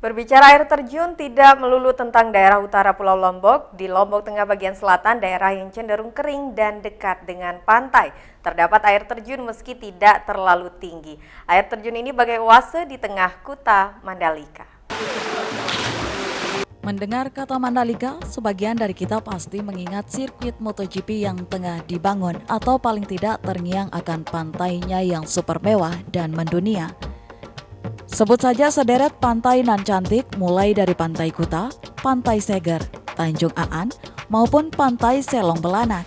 Berbicara air terjun tidak melulu tentang daerah utara Pulau Lombok. Di Lombok Tengah bagian selatan, daerah yang cenderung kering dan dekat dengan pantai. Terdapat air terjun meski tidak terlalu tinggi. Air terjun ini bagai oase di tengah Kuta Mandalika. Mendengar kata Mandalika, sebagian dari kita pasti mengingat sirkuit MotoGP yang tengah dibangun atau paling tidak terngiang akan pantainya yang super mewah dan mendunia. Sebut saja sederet pantai nan cantik mulai dari Pantai Kuta, Pantai Seger, Tanjung Aan, maupun Pantai Selong Belanak.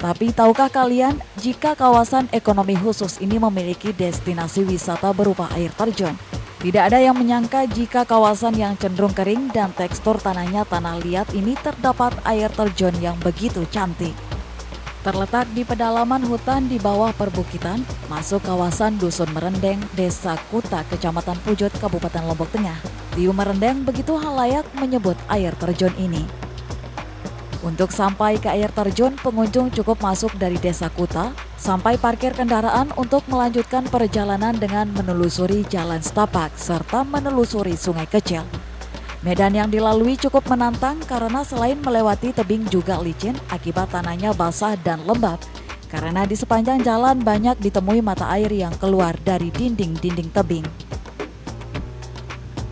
Tapi tahukah kalian jika kawasan ekonomi khusus ini memiliki destinasi wisata berupa air terjun? Tidak ada yang menyangka jika kawasan yang cenderung kering dan tekstur tanahnya tanah liat ini terdapat air terjun yang begitu cantik. Terletak di pedalaman hutan di bawah perbukitan, masuk kawasan Dusun Merendeng, Desa Kuta, Kecamatan Pujut, Kabupaten Lombok Tengah. Tiu Merendeng begitu halayak menyebut air terjun ini. Untuk sampai ke air terjun, pengunjung cukup masuk dari Desa Kuta, sampai parkir kendaraan untuk melanjutkan perjalanan dengan menelusuri jalan setapak, serta menelusuri sungai kecil. Medan yang dilalui cukup menantang karena selain melewati tebing juga licin akibat tanahnya basah dan lembab. Karena di sepanjang jalan banyak ditemui mata air yang keluar dari dinding-dinding tebing.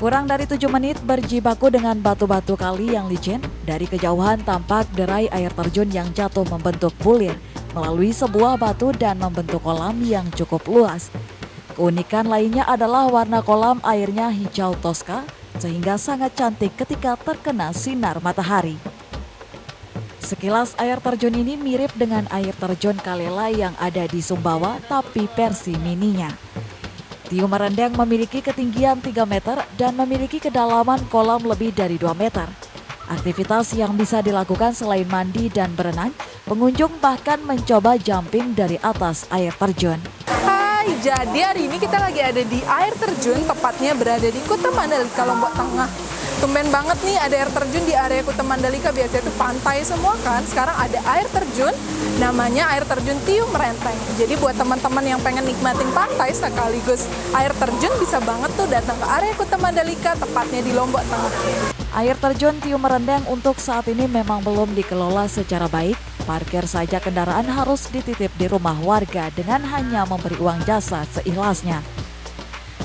Kurang dari 7 menit berjibaku dengan batu-batu kali yang licin, dari kejauhan tampak derai air terjun yang jatuh membentuk bulir melalui sebuah batu dan membentuk kolam yang cukup luas. Keunikan lainnya adalah warna kolam airnya hijau toska, sehingga sangat cantik ketika terkena sinar matahari. Sekilas air terjun ini mirip dengan air terjun Kalela yang ada di Sumbawa, tapi versi mininya. Tiu Merendeng memiliki ketinggian 3 meter dan memiliki kedalaman kolam lebih dari 2 meter. Aktivitas yang bisa dilakukan selain mandi dan berenang, pengunjung bahkan mencoba jumping dari atas air terjun. Jadi hari ini kita lagi ada di air terjun, tepatnya berada di Kuta Mandalika, Lombok Tengah. Tumben banget nih ada air terjun di area Kuta Mandalika, biasanya itu pantai semua kan. Sekarang ada air terjun, namanya air terjun Tiu Merendeng. Jadi buat teman-teman yang pengen nikmatin pantai sekaligus air terjun, bisa banget tuh datang ke area Kuta Mandalika, tepatnya di Lombok Tengah. Air terjun Tiu Merendeng untuk saat ini memang belum dikelola secara baik. Parkir saja kendaraan harus dititip di rumah warga dengan hanya memberi uang jasa seikhlasnya.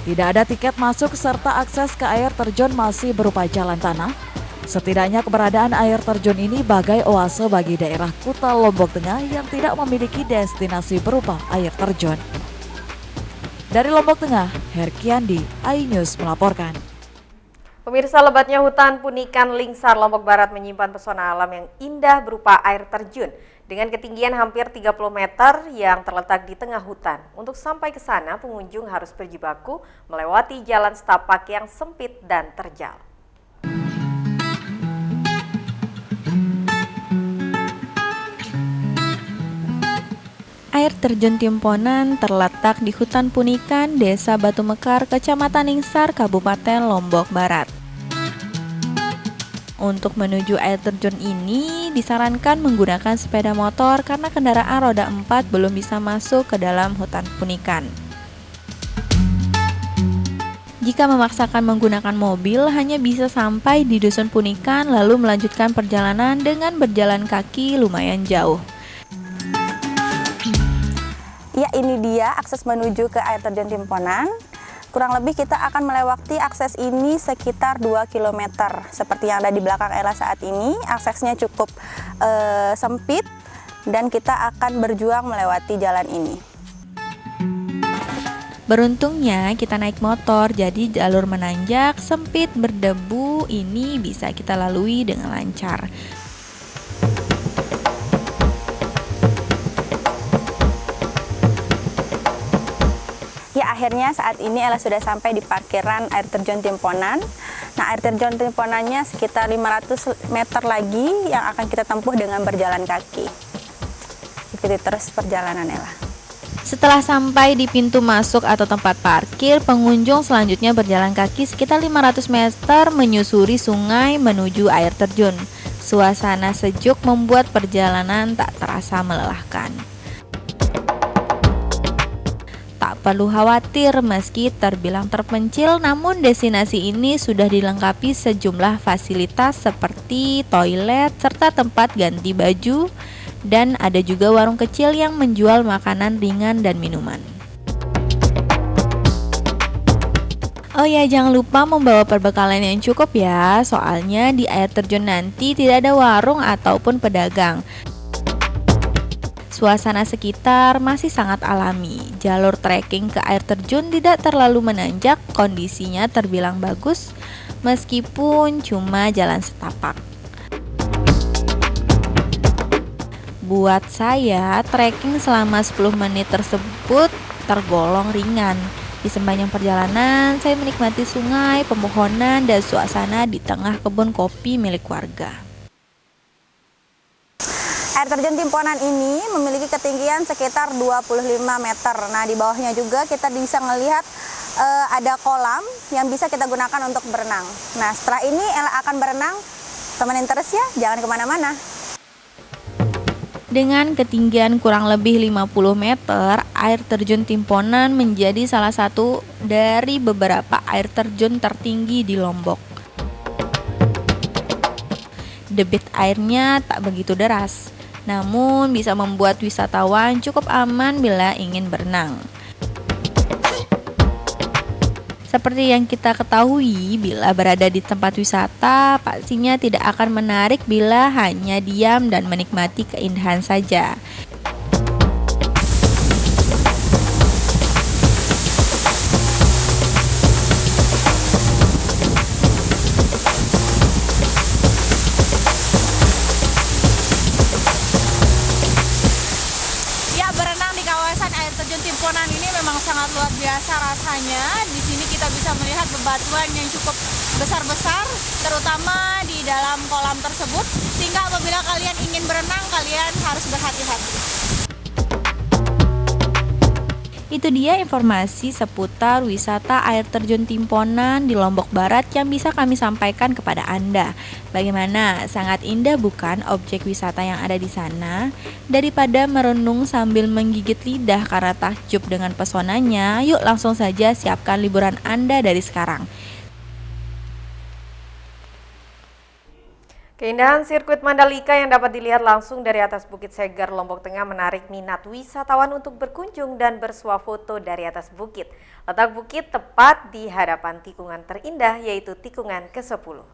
Tidak ada tiket masuk serta akses ke air terjun masih berupa jalan tanah. Setidaknya keberadaan air terjun ini bagai oase bagi daerah Kuta Lombok Tengah yang tidak memiliki destinasi berupa air terjun. Dari Lombok Tengah, Herkiandi, iNews melaporkan. Pemirsa, lebatnya hutan Punikan Lingsar, Lombok Barat menyimpan pesona alam yang indah berupa air terjun dengan ketinggian hampir 30 meter yang terletak di tengah hutan. Untuk sampai ke sana, pengunjung harus berjibaku melewati jalan setapak yang sempit dan terjal. Air terjun Timponan terletak di hutan Punikan, Desa Batu Mekar, Kecamatan Lingsar, Kabupaten Lombok Barat. Untuk menuju air terjun ini disarankan menggunakan sepeda motor karena kendaraan roda 4 belum bisa masuk ke dalam hutan Punikan. Jika memaksakan menggunakan mobil, hanya bisa sampai di Dusun Punikan lalu melanjutkan perjalanan dengan berjalan kaki lumayan jauh. Ya, ini dia akses menuju ke air terjun Timponan. Kurang lebih kita akan melewati akses ini sekitar 2 km. Seperti yang ada di belakang Ella saat ini, aksesnya cukup sempit dan kita akan berjuang melewati jalan ini. Beruntungnya kita naik motor, jadi jalur menanjak, sempit, berdebu ini bisa kita lalui dengan lancar. Ya, akhirnya saat ini Ella sudah sampai di parkiran air terjun Timponan. Nah, air terjun Timponannya sekitar 500 meter lagi yang akan kita tempuh dengan berjalan kaki. Ikuti terus perjalanan Ella. Setelah sampai di pintu masuk atau tempat parkir, pengunjung selanjutnya berjalan kaki sekitar 500 meter menyusuri sungai menuju air terjun. Suasana sejuk membuat perjalanan tak terasa melelahkan. Tak perlu khawatir meski terbilang terpencil, namun destinasi ini sudah dilengkapi sejumlah fasilitas seperti toilet serta tempat ganti baju, dan ada juga warung kecil yang menjual makanan ringan dan minuman. Oh ya, jangan lupa membawa perbekalan yang cukup ya, soalnya di air terjun nanti tidak ada warung ataupun pedagang. Suasana sekitar masih sangat alami. Jalur trekking ke air terjun tidak terlalu menanjak, kondisinya terbilang bagus meskipun cuma jalan setapak. Buat saya, trekking selama 10 menit tersebut tergolong ringan. Di sepanjang perjalanan, saya menikmati sungai, pepohonan, dan suasana di tengah kebun kopi milik warga. Air terjun Timponan ini memiliki ketinggian sekitar 25 meter. Nah, di bawahnya juga kita bisa melihat ada kolam yang bisa kita gunakan untuk berenang. Nah, setelah ini Ella akan berenang. Temenin terus ya, jangan kemana-mana. Dengan ketinggian kurang lebih 50 meter, air terjun Timponan menjadi salah satu dari beberapa air terjun tertinggi di Lombok. Debit airnya tak begitu deras, namun bisa membuat wisatawan cukup aman bila ingin berenang. Seperti yang kita ketahui, bila berada di tempat wisata, pastinya tidak akan menarik bila hanya diam dan menikmati keindahan saja. Ya, berenang di kawasan air terjun Timponan ini memang sangat luar biasa rasanya. Di sini kita bisa melihat bebatuan yang cukup besar-besar, terutama di dalam kolam tersebut, sehingga apabila kalian ingin berenang, kalian harus berhati-hati. Itu dia informasi seputar wisata air terjun Timponan di Lombok Barat yang bisa kami sampaikan kepada Anda. Bagaimana? Sangat indah bukan objek wisata yang ada di sana? Daripada merenung sambil menggigit lidah karena takjub dengan pesonanya, yuk langsung saja siapkan liburan Anda dari sekarang. Keindahan sirkuit Mandalika yang dapat dilihat langsung dari atas Bukit Segar, Lombok Tengah menarik minat wisatawan untuk berkunjung dan bersuah foto dari atas bukit. Letak bukit tepat di hadapan tikungan terindah, yaitu tikungan ke-10.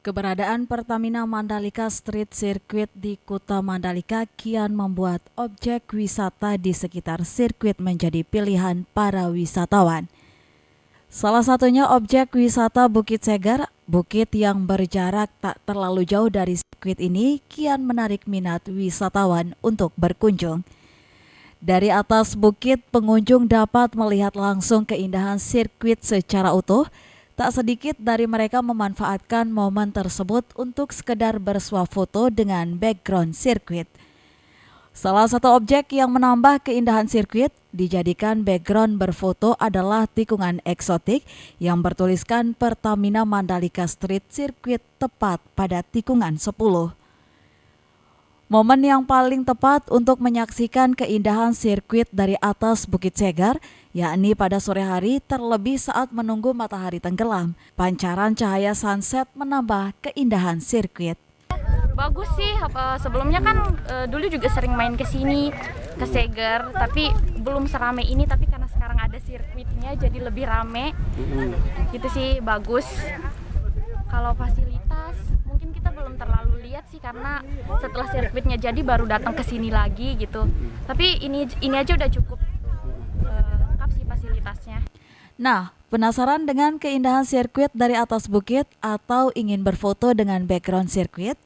Keberadaan Pertamina Mandalika Street Circuit di Kuta Mandalika kian membuat objek wisata di sekitar sirkuit menjadi pilihan para wisatawan. Salah satunya objek wisata Bukit Segar, bukit yang berjarak tak terlalu jauh dari sirkuit ini kian menarik minat wisatawan untuk berkunjung. Dari atas bukit, pengunjung dapat melihat langsung keindahan sirkuit secara utuh. Tak sedikit dari mereka memanfaatkan momen tersebut untuk sekedar bersuah foto dengan background sirkuit. Salah satu objek yang menambah keindahan sirkuit dijadikan background berfoto adalah tikungan eksotik yang bertuliskan Pertamina Mandalika Street Circuit tepat pada tikungan 10. Momen yang paling tepat untuk menyaksikan keindahan sirkuit dari atas Bukit Segar, yakni pada sore hari terlebih saat menunggu matahari tenggelam. Pancaran cahaya sunset menambah keindahan sirkuit. Bagus sih, sebelumnya kan dulu juga sering main ke sini, ke Segar, tapi belum seramai ini, tapi karena sekarang ada sirkuitnya jadi lebih rame. Gitu sih, bagus. Kalau fasilitas mungkin kita belum terlalu lihat sih, karena setelah sirkuitnya jadi baru datang ke sini lagi gitu. Tapi ini aja udah cukup lengkap sih fasilitasnya. Nah, penasaran dengan keindahan sirkuit dari atas bukit atau ingin berfoto dengan background sirkuit?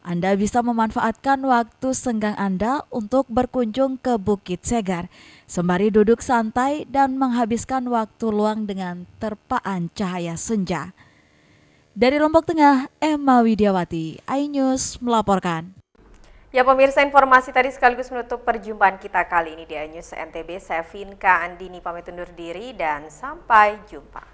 Anda bisa memanfaatkan waktu senggang Anda untuk berkunjung ke Bukit Segar, sembari duduk santai dan menghabiskan waktu luang dengan terpaan cahaya senja. Dari Lombok Tengah, Emma Widiawati, iNews melaporkan. Ya pemirsa, informasi tadi sekaligus menutup perjumpaan kita kali ini di iNews NTB. Saya Vinka Andini pamit undur diri dan sampai jumpa.